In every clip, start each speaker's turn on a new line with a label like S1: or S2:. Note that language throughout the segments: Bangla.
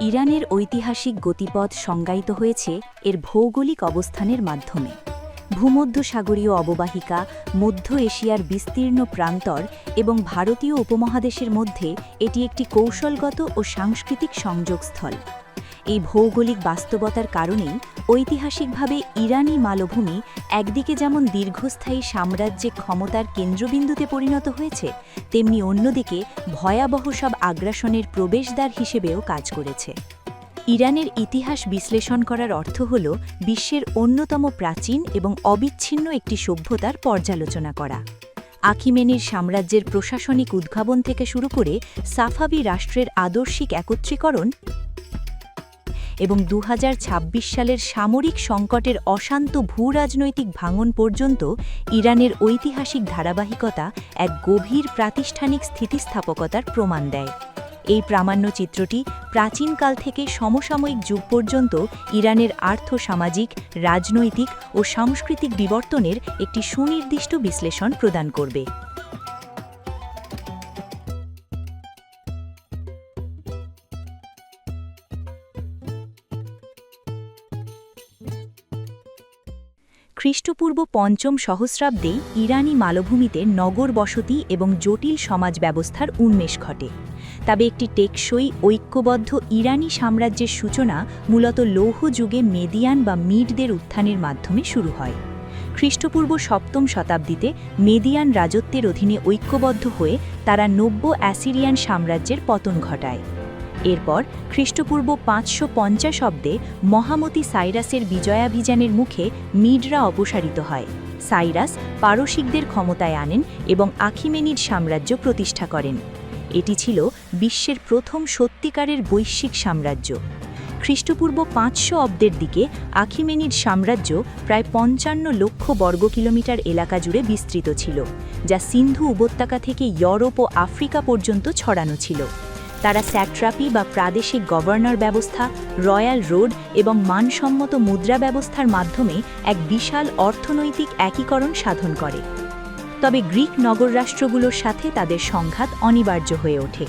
S1: ইরানের ঐতিহাসিক গতিপথ সংজ্ঞায়িত হয়েছে এর ভৌগোলিক অবস্থানের মাধ্যমে। ভূমধ্যসাগরীয় অববাহিকা, মধ্য এশিয়ার বিস্তীর্ণ প্রান্তর এবং ভারতীয় উপমহাদেশের মধ্যে এটি একটি কৌশলগত ও সাংস্কৃতিক সংযোগস্থল। এই ভৌগোলিক বাস্তবতার কারণেই ঐতিহাসিকভাবে ইরানি মালভূমি একদিকে যেমন দীর্ঘস্থায়ী সাম্রাজ্যিক ক্ষমতার কেন্দ্রবিন্দুতে পরিণত হয়েছে, তেমনি অন্যদিকে ভয়াবহ সব আগ্রাসনের প্রবেশদ্বার হিসেবেও কাজ করেছে। ইরানের ইতিহাস বিশ্লেষণ করার অর্থ হল বিশ্বের অন্যতম প্রাচীন এবং অবিচ্ছিন্ন একটি সভ্যতার পর্যালোচনা করা। আখিমেনির সাম্রাজ্যের প্রশাসনিক উদ্ভাবন থেকে শুরু করে সাফাভি রাষ্ট্রের আদর্শিক একত্রীকরণ এবং ২০২৬ সালের সামরিক সংকটের অশান্ত ভূরাজনৈতিক ভাঙন পর্যন্ত ইরানের ঐতিহাসিক ধারাবাহিকতা এক গভীর প্রাতিষ্ঠানিক স্থিতিস্থাপকতার প্রমাণ দেয়। এই প্রামাণ্যচিত্রটি প্রাচীনকাল থেকে সমসাময়িক যুগ পর্যন্ত ইরানের আর্থ-সামাজিক, রাজনৈতিক ও সাংস্কৃতিক বিবর্তনের একটি সুনির্দিষ্ট বিশ্লেষণ প্রদান করবে। খ্রিস্টপূর্ব ৫ম সহস্রাব্দে ইরানি মালভূমিতে নগর বসতি এবং জটিল সমাজ ব্যবস্থার উন্মেষ ঘটে। তবে একটি টেকসই ঐক্যবদ্ধ ইরানি সাম্রাজ্যের সূচনা মূলত লৌহ যুগে মেদিয়ান বা মিডদের উত্থানের মাধ্যমে শুরু হয়। খ্রিস্টপূর্ব ৭ম শতাব্দীতে মেদিয়ান রাজত্বের অধীনে ঐক্যবদ্ধ হয়ে তারা নব্য অ্যাসিরিয়ান সাম্রাজ্যের পতন ঘটায়। এরপর খ্রিস্টপূর্ব ৫৫০ অব্দে মহামতি সাইরাসের বিজয়াভিযানের মুখে মিডরা অপসারিত হয়। সাইরাস পারসিকদের ক্ষমতায় আনেন এবং আখিমেনিড সাম্রাজ্য প্রতিষ্ঠা করেন। এটি ছিল বিশ্বের প্রথম সত্যিকারের বৈশ্বিক সাম্রাজ্য। খ্রিস্টপূর্ব ৫০০ অব্দের দিকে আখিমেনিড সাম্রাজ্য প্রায় ৫৫ লক্ষ বর্গ কিলোমিটার এলাকা জুড়ে বিস্তৃত ছিল, যা সিন্ধু উপত্যকা থেকে ইউরোপ ও আফ্রিকা পর্যন্ত ছড়ানো ছিল। তারা স্যাট্রাপি বা প্রাদেশিক গভর্নর ব্যবস্থা, রয়্যাল রোড এবং মানসম্মত মুদ্রা ব্যবস্থার মাধ্যমে এক বিশাল অর্থনৈতিক একীকরণ সাধন করে। তবে গ্রিক নগররাষ্ট্রগুলোর সাথে তাদের সংঘাত অনিবার্য হয়ে ওঠে।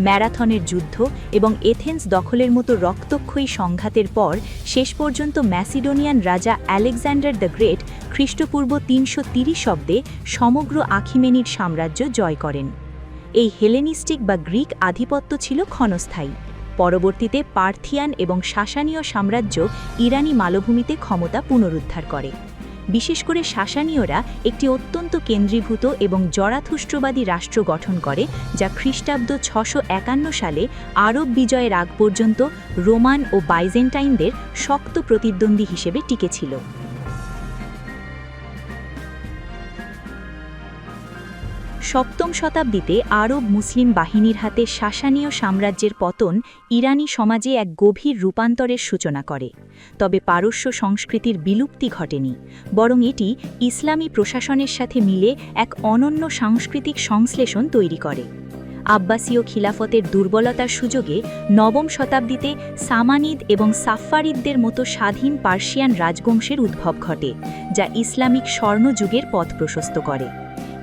S1: ম্যারাথনের যুদ্ধ এবং এথেন্স দখলের মতো রক্তক্ষয়ী সংঘাতের পর শেষ পর্যন্ত ম্যাসিডোনিয়ান রাজা আলেকজান্ডার দ্য গ্রেট খ্রিস্টপূর্ব ৩৩০ অব্দে সমগ্র আখিমেনিড সাম্রাজ্য জয় করেন। এই হেলেনিস্টিক বা গ্রিক আধিপত্য ছিল ক্ষণস্থায়ী। পরবর্তীতে পার্থিয়ান এবং সাসানীয় সাম্রাজ্য ইরানি মালভূমিতে ক্ষমতা পুনরুদ্ধার করে। বিশেষ করে সাসানীয়রা একটি অত্যন্ত কেন্দ্রীভূত এবং জরাথুস্ট্রবাদী রাষ্ট্র গঠন করে, যা খ্রিস্টাব্দ ৬৫১ সালে আরব বিজয়ের আগ পর্যন্ত রোমান ও বাইজেন্টাইনদের শক্ত প্রতিদ্বন্দ্বী হিসেবে টিকেছিল। সপ্তম শতাব্দীতে আরব মুসলিম বাহিনীর হাতে সাসানীয় সাম্রাজ্যের পতন ইরানি সমাজে এক গভীর রূপান্তরের সূচনা করে। তবে পারস্য সংস্কৃতির বিলুপ্তি ঘটেনি, বরং এটি ইসলামী প্রশাসনের সাথে মিলে এক অনন্য সাংস্কৃতিক সংশ্লেষণ তৈরি করে। আব্বাসীয় খিলাফতের দুর্বলতার সুযোগে নবম শতাব্দীতে সামানিদ এবং সাফারিদদের মতো স্বাধীন পার্সিয়ান রাজবংশের উদ্ভব ঘটে, যা ইসলামিক স্বর্ণযুগের পথ প্রশস্ত করে।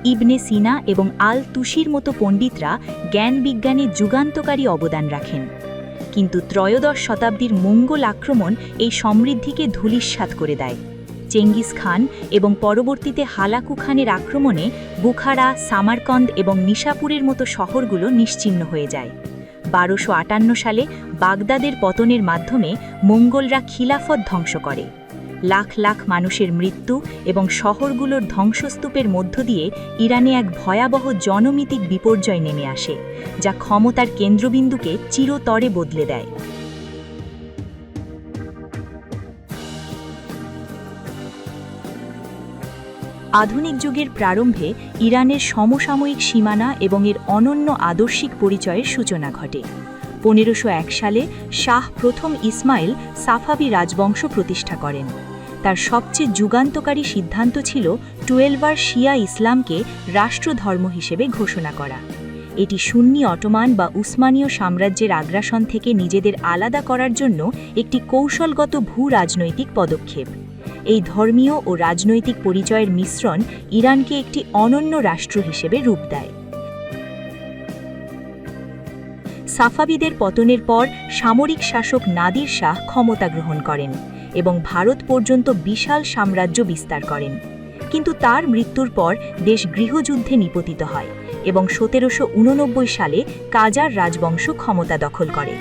S1: ইবনে সিনা এবং আল তুসির মতো পণ্ডিতরা জ্ঞান বিজ্ঞানে যুগান্তকারী অবদান রাখেন। কিন্তু ত্রয়োদশ শতাব্দীর মঙ্গোল আক্রমণ এই সমৃদ্ধিকে ধূলিসাৎ করে দেয়। চেঙ্গিস খান এবং পরবর্তীতে হালাকু খানের আক্রমণে বুখারা, সামারকন্দ এবং নিশাপুরের মতো শহরগুলো নিশ্চিহ্ন হয়ে যায়। ১২৫৮ সালে বাগদাদের পতনের মাধ্যমে মঙ্গোলরা খিলাফত ধ্বংস করে। লাখ লাখ মানুষের মৃত্যু এবং শহরগুলোর ধ্বংসস্তূপের মধ্য দিয়ে ইরানে এক ভয়াবহ জনমিতিক বিপর্যয় নেমে আসে, যা ক্ষমতার কেন্দ্রবিন্দুকে চিরতরে বদলে দেয়। আধুনিক যুগের প্রারম্ভে ইরানের সমসাময়িক সীমানা এবং এর অনন্য আদর্শিক পরিচয়ের সূচনা ঘটে। ১৫০১ সালে শাহ প্রথম ইসমাইল সাফাভি রাজবংশ প্রতিষ্ঠা করেন। তার সবচেয়ে যুগান্তকারী সিদ্ধান্ত ছিল 12বার শিয়া ইসলামকে রাষ্ট্রধর্ম হিসেবে ঘোষণা করা। এটি সুন্নি অটোমান বা উসমানীয় সাম্রাজ্যের আগ্রাসন থেকে নিজেদের আলাদা করার জন্য একটি কৌশলগত ভূ-রাজনৈতিক পদক্ষেপ। এই ধর্মীয় ও রাজনৈতিক পরিচয়ের মিশ্রণ ইরানকে একটি অনন্য রাষ্ট্র হিসেবে রূপ দেয়। সাফাভিদের পতনের পর সামরিক শাসক নাদির শাহ ক্ষমতা গ্রহণ করেন এবং ভারত পর্যন্ত বিশাল সাম্রাজ্য বিস্তার করেন। কিন্তু তার মৃত্যুর পর দেশ গৃহযুদ্ধে নিপতিত হয় এবং ১৭৮৯ সালে কাজার রাজবংশ ক্ষমতা দখল করে।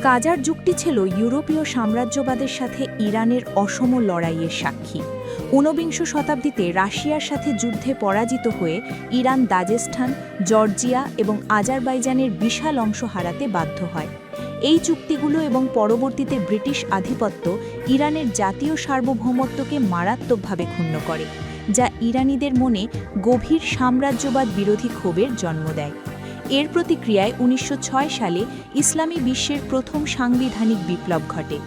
S1: কাজার যুগটি ছিল ইউরোপীয় সাম্রাজ্যবাদের সাথে ইরানের অসম লড়াইয়ের সাক্ষী। ঊনবিংশ শতাব্দীতে রাশিয়ার সাথে যুদ্ধে পরাজিত হয়ে ইরান দাজেস্তান, জর্জিয়া এবং আজারবাইজানের বিশাল অংশ হারাতে বাধ্য হয়। এই চুক্তিগুলো এবং পরবর্তীতে ব্রিটিশ আধিপত্য ইরানের জাতীয় সার্বভৌমত্বকে মারাত্মকভাবে ক্ষুণ্ণ করে, যা ইরানিদের মনে গভীর সাম্রাজ্যবাদ বিরোধী ক্ষোভের জন্ম দেয়। এর প্রতিক্রিয়ায় ১৯০৬ সালে ইসলামী বিশ্বের প্রথম সাংবিধানিক বিপ্লব ঘটে।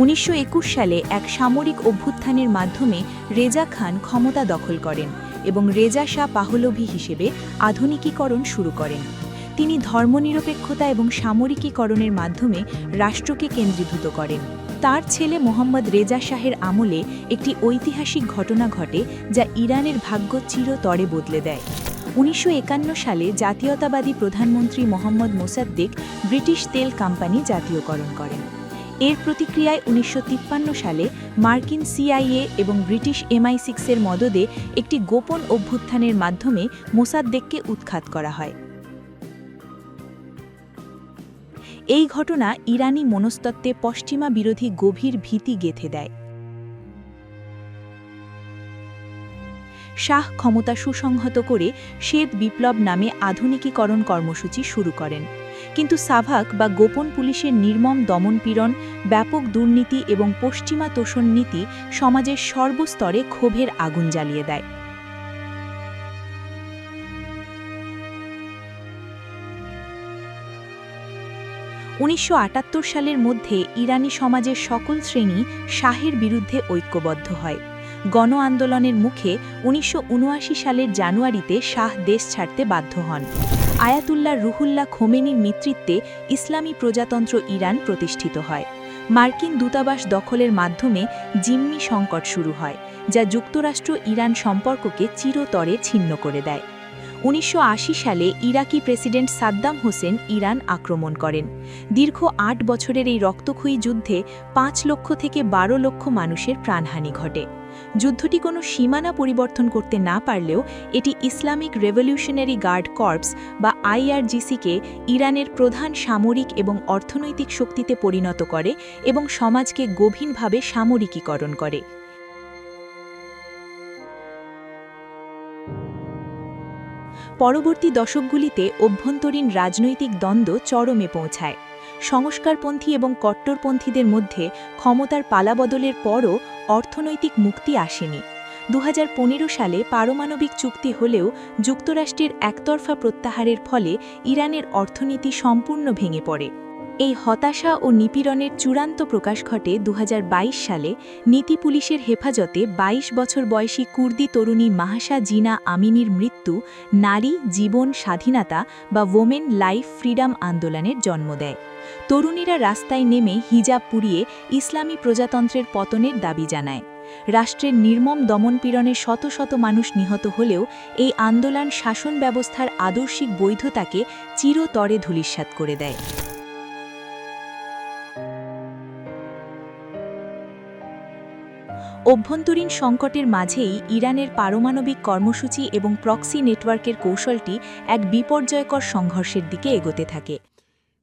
S1: ১৯২১ সালে এক সামরিক অভ্যুত্থানের মাধ্যমে রেজা খান ক্ষমতা দখল করেন এবং রেজা শাহ পাহলভি হিসেবে আধুনিকীকরণ শুরু করেন। তিনি ধর্মনিরপেক্ষতা এবং সামরিকীকরণের মাধ্যমে রাষ্ট্রকে কেন্দ্রীভূত করেন। তার ছেলে মোহাম্মদ রেজা শাহের আমলে একটি ঐতিহাসিক ঘটনা ঘটে যা ইরানের ভাগ্য চিরতরে বদলে দেয়। ১৯৫১ সালে জাতীয়তাবাদী প্রধানমন্ত্রী মোহাম্মদ মোসাদ্দেক ব্রিটিশ তেল কোম্পানি জাতীয়করণ করেন। এর প্রতিক্রিয়ায় ১৯৫৩ সালে মার্কিন সিআইএ এবং ব্রিটিশ MI6-এর মদদে একটি গোপন অভ্যুত্থানের মাধ্যমে মোসাদ্দেককে উৎখাত করা হয়। এই ঘটনা ইরানি মনস্তত্ত্বে পশ্চিমা বিরোধী গভীর ভীতি গেঁথে দেয়। শাহ ক্ষমতা সুসংহত করে শ্বেত বিপ্লব নামে আধুনিকীকরণ কর্মসূচি শুরু করেন, কিন্তু সাভাক বা গোপন পুলিশের নির্মম দমনপীড়ন, ব্যাপক দুর্নীতি এবং পশ্চিমা তোষণ নীতি সমাজের সর্বস্তরে ক্ষোভের আগুন জ্বালিয়ে দেয়। ’৯৭৮ সালের মধ্যে ইরানি সমাজের সকল শ্রেণী শাহের বিরুদ্ধে ঐক্যবদ্ধ হয়। গণ আন্দোলনের মুখে ১৯৭৯ সালের জানুয়ারিতে শাহ দেশ ছাড়তে বাধ্য হন। আয়াতুল্লাহ রুহুল্লাহ খোমেনির নেতৃত্বে ইসলামী প্রজাতন্ত্র ইরান প্রতিষ্ঠিত হয়। মার্কিন দূতাবাস দখলের মাধ্যমে জিম্মি সংকট শুরু হয়, যা যুক্তরাষ্ট্র ইরান সম্পর্ককে চিরতরে ছিন্ন করে দেয়। ১৯৮০ সালে ইরাকি প্রেসিডেন্ট সাদ্দাম হোসেন ইরান আক্রমণ করেন। দীর্ঘ ৮ বছরের এই রক্তক্ষয়ী যুদ্ধে ৫ লক্ষ থেকে ১২ লক্ষ মানুষের প্রাণহানি ঘটে। যুদ্ধটি কোনো সীমানা পরিবর্তন করতে না পারলেও এটি ইসলামিক রেভলিউশনারি গার্ড কর্পস বা IRGC-কে ইরানের প্রধান সামরিক এবং অর্থনৈতিক শক্তিতে পরিণত করে এবং সমাজকে গভীরভাবে সামরিকীকরণ করে। পরবর্তী দশকগুলিতে অভ্যন্তরীণ রাজনৈতিক দ্বন্দ্ব চরমে পৌঁছায়। সংস্কারপন্থী এবং কট্টরপন্থীদের মধ্যে ক্ষমতার পালাবদলের পরও অর্থনৈতিক মুক্তি আসেনি। ২০১৫ সালে পারমাণবিক চুক্তি হলেও যুক্তরাষ্ট্রের একতরফা প্রত্যাহারের ফলে ইরানের অর্থনীতি সম্পূর্ণ ভেঙে পড়ে। এই হতাশা ও নিপীড়নের চূড়ান্ত প্রকাশ ঘটে ২০২২ সালে নীতি পুলিশের হেফাজতে ২২ বছর বয়সী কুর্দি তরুণী মাহসা জিনা আমিনির মৃত্যু নারী জীবন স্বাধীনতা বা ওমেন লাইফ ফ্রিডম আন্দোলনের জন্ম দেয়। তরুণীরা রাস্তায় নেমে হিজাব পুড়িয়ে ইসলামী প্রজাতন্ত্রের পতনের দাবি জানায়। রাষ্ট্রের নির্মম দমনপীড়নে শত শত মানুষ নিহত হলেও এই আন্দোলন শাসন ব্যবস্থার আদর্শিক বৈধতাকে চিরতরে ধূলিসাৎ করে দেয়। অভ্যন্তরীণ সংকটের মাঝেই ইরানের পারমাণবিক কর্মসূচি এবং প্রক্সি নেটওয়ার্কের কৌশলটি এক বিপর্যয়কর সংঘর্ষের দিকে এগোতে থাকে।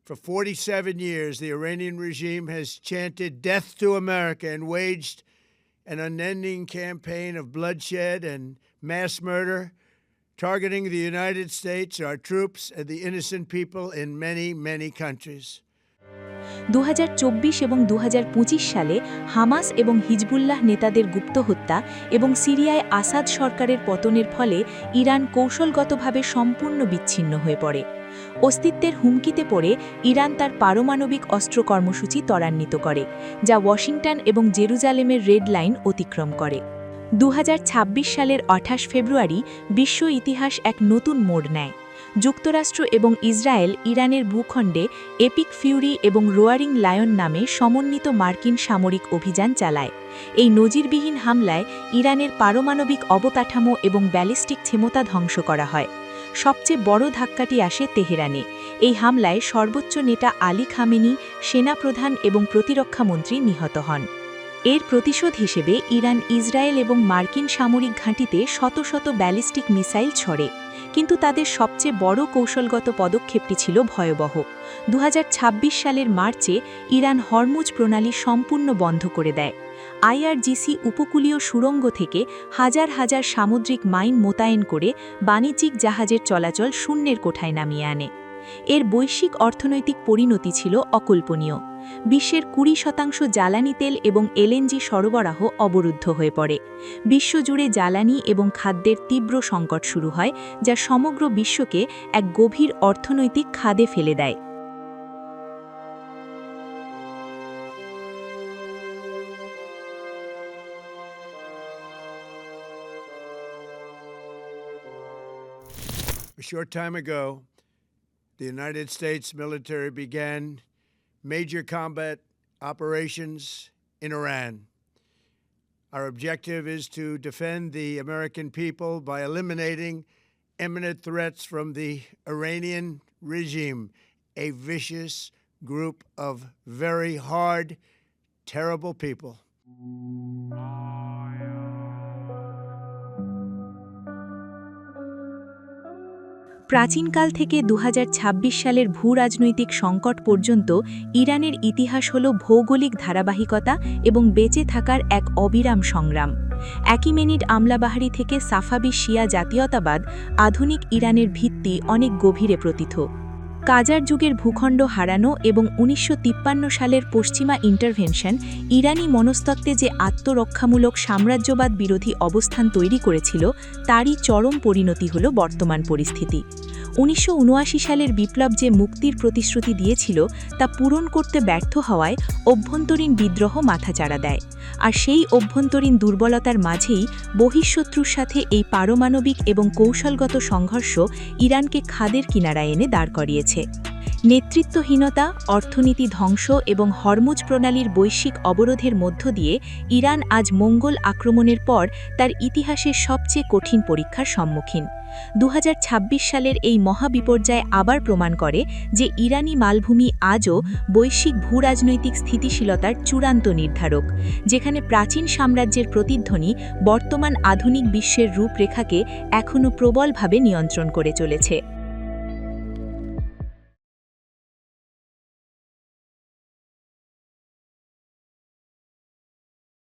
S2: For 47 years, the Iranian regime has chanted death to America and waged an unending campaign of bloodshed and mass murder, targeting the United States, our troops, and the innocent people in many, many countries.
S1: ২০২৪ এবং ২০২৫ সালে হামাস এবং হিজবুল্লাহ নেতাদের গুপ্ত হত্যা এবং সিরিয়ায় আসাদ সরকারের পতনের ফলে ইরান কৌশলগতভাবে সম্পূর্ণ বিচ্ছিন্ন হয়ে পড়ে। অস্তিত্বের হুমকিতে পড়ে ইরান তার পারমাণবিক অস্ত্র কর্মসূচি ত্বরান্বিত করে, যা ওয়াশিংটন এবং জেরুজালেমের রেড লাইন অতিক্রম করে। ২০২৬ সালের ২৮ ফেব্রুয়ারি বিশ্ব ইতিহাস এক নতুন মোড় নেয়। যুক্তরাষ্ট্র এবং ইসরায়েল ইরানের ভূখণ্ডে এপিক ফিউরি এবং রোয়ারিং লায়ন নামে সমন্বিত মার্কিন সামরিক অভিযান চালায়। এই নজিরবিহীন হামলায় ইরানের পারমাণবিক অবকাঠামো এবং ব্যালিস্টিক ক্ষমতা ধ্বংস করা হয়। সবচেয়ে বড় ধাক্কাটি আসে তেহরানে। এই হামলায় সর্বোচ্চ নেতা আলী খামেনি, সেনাপ্রধান এবং প্রতিরক্ষামন্ত্রী নিহত হন। এর প্রতিশোধ হিসেবে ইরান ইসরায়েল এবং মার্কিন সামরিক ঘাঁটিতে শত শত ব্যালিস্টিক মিসাইল ছড়ে। কিন্তু তাদের সবচেয়ে বড় কৌশলগত পদক্ষেপটি ছিল ভয়াবহ। 2026 সালের মার্চে ইরান হরমুজ প্রণালী সম্পূর্ণ বন্ধ করে দেয়। আইআরজিসি উপকূলীয় সুড়ঙ্গ থেকে হাজার হাজার সামুদ্রিক মাইন মোতায়েন করে বাণিজ্যিক জাহাজের চলাচল শূন্যের কোঠায় নামিয়ে আনে। এর বৈশ্বিক অর্থনৈতিক পরিণতি ছিল অকল্পনীয়। বিশ্বের 20% জ্বালানি তেল এবং এলএনজি সরবরাহ অবরুদ্ধ হয়ে পড়ে। বিশ্বজুড়ে জ্বালানি এবং খাদ্যের তীব্র সংকট শুরু হয়, যা সমগ্র বিশ্বকে এক গভীর অর্থনৈতিক খাদে ফেলে দেয়।
S2: A short time ago, the United States military began major combat operations in Iran. Our objective is to defend the American people by eliminating imminent threats from the Iranian regime, a vicious group of very hard, terrible people.
S1: প্রাচীনকাল থেকে 2026 সালের ভূরাজনৈতিক সংকট পর্যন্ত ইরানের ইতিহাস হল ভৌগোলিক ধারাবাহিকতা এবং বেঁচে থাকার এক অবিরাম সংগ্রাম। অ্যাকিমেনিড আমলাবাহারি থেকে সাফাবি শিয়া জাতীয়তাবাদ, আধুনিক ইরানের ভিত্তি অনেক গভীরে প্রথিত। কাজার যুগের ভূখণ্ড হারানো এবং 1953 সালের পশ্চিমা ইন্টারভেনশন ইরানি মনস্তত্ত্বে যে আত্মরক্ষামূলক সাম্রাজ্যবাদ বিরোধী অবস্থান তৈরি করেছিল, তারই চরম পরিণতি হল বর্তমান পরিস্থিতি। 1979 সালের বিপ্লব যে মুক্তির প্রতিশ্রুতি দিয়েছিল, তা পূরণ করতে ব্যর্থ হওয়ায় অভ্যন্তরীণ বিদ্রোহ মাথাচাড়া দেয়। আর সেই অভ্যন্তরীণ দুর্বলতার মাঝেই বহিঃশত্রুর সাথে এই পারমাণবিক এবং কৌশলগত সংঘর্ষ ইরানকে খাদের কিনারায় এনে দাঁড় করিয়েছে। নেতৃত্বহীনতা, অর্থনীতি ধ্বংস এবং হরমুজ প্রণালীর বৈশ্বিক অবরোধের মধ্য দিয়ে ইরান আজ মঙ্গল আক্রমণের পর তার ইতিহাসের সবচেয়ে কঠিন পরীক্ষার সম্মুখীন। 2026 সালের এই মহাবিপর্যয় আবার প্রমাণ করে যে ইরানি মালভূমি আজও বৈশ্বিক ভূরাজনৈতিক স্থিতিশীলতার চূড়ান্ত নির্ধারক, যেখানে প্রাচীন সাম্রাজ্যের প্রতিধ্বনি বর্তমান আধুনিক বিশ্বের রূপরেখাকে এখনও প্রবলভাবে নিয়ন্ত্রণ করে চলেছে।